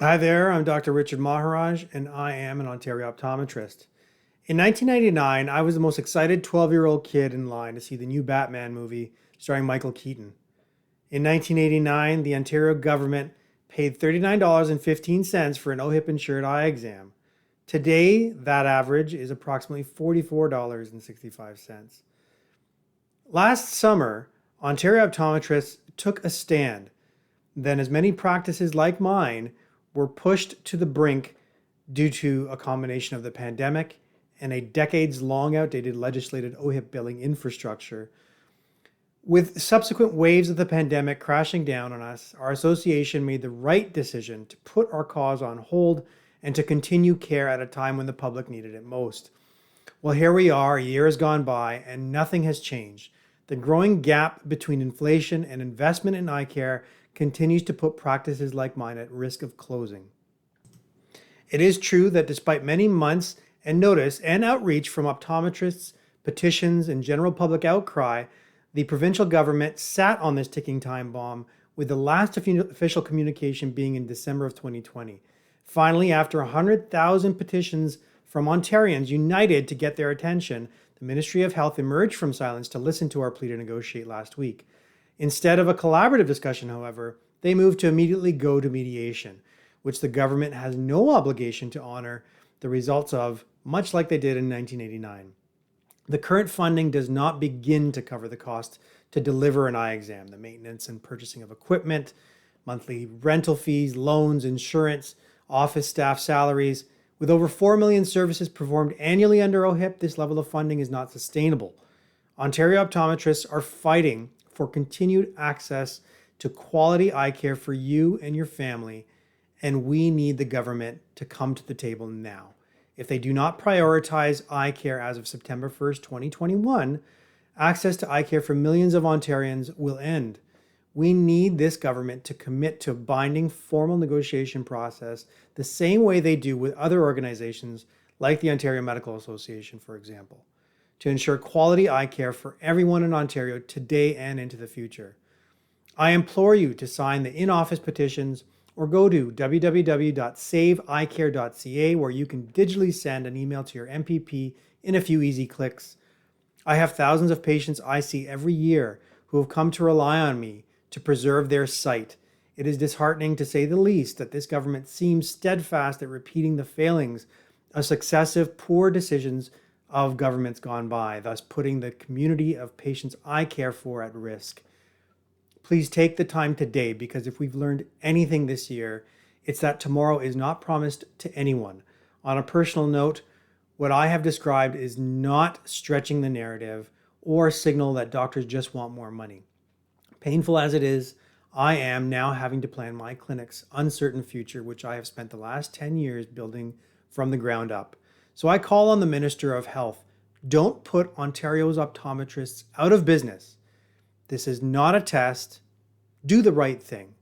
Hi there, I'm Dr. Richard Maharaj, and I am an Ontario optometrist. In 1999, I was the most excited 12-year-old kid in line to see the new Batman movie starring Michael Keaton. In 1989, the Ontario government paid $39.15 for an OHIP insured eye exam. Today, that average is approximately $44.65. Last summer, Ontario optometrists took a stand. Then, as many practices like mine were pushed to the brink due to a combination of the pandemic and a decades-long outdated legislated OHIP billing infrastructure. With subsequent waves of the pandemic crashing down on us, our association made the right decision to put our cause on hold and to continue care at a time when the public needed it most. Well, here we are, a year has gone by and nothing has changed. The growing gap between inflation and investment in eye care continues to put practices like mine at risk of closing. It is true that despite many months and notice and outreach from optometrists, petitions, and general public outcry, the provincial government sat on this ticking time bomb, with the last official communication being in December of 2020. Finally, after 100,000 petitions from Ontarians united to get their attention, the Ministry of Health emerged from silence to listen to our plea to negotiate last week. Instead of a collaborative discussion, however, they moved to immediately go to mediation, which the government has no obligation to honor the results of, much like they did in 1989. The current funding does not begin to cover the cost to deliver an eye exam, the maintenance and purchasing of equipment, monthly rental fees, loans, insurance, office staff salaries. With over 4 million services performed annually under OHIP, this level of funding is not sustainable. Ontario optometrists are fighting for continued access to quality eye care for you and your family, and we need the government to come to the table now. If they do not prioritize eye care as of September 1st, 2021, access to eye care for millions of Ontarians will end. We need this government to commit to a binding formal negotiation process the same way they do with other organizations like the Ontario Medical Association, for example, to ensure quality eye care for everyone in Ontario today and into the future. I implore you to sign the in-office petitions or go to www.SaveEyeCare.ca, where you can digitally send an email to your MPP in a few easy clicks. I have thousands of patients I see every year who have come to rely on me to preserve their sight. It is disheartening, to say the least, that this government seems steadfast at repeating the failings of successive poor decisions of governments gone by, thus putting the community of patients I care for at risk. Please take the time today, because if we've learned anything this year, it's that tomorrow is not promised to anyone. On a personal note, what I have described is not stretching the narrative or a signal that doctors just want more money. Painful as it is, I am now having to plan my clinic's uncertain future, which I have spent the last 10 years building from the ground up. So I call on the Minister of Health, don't put Ontario's optometrists out of business. This is not a test. Do the right thing.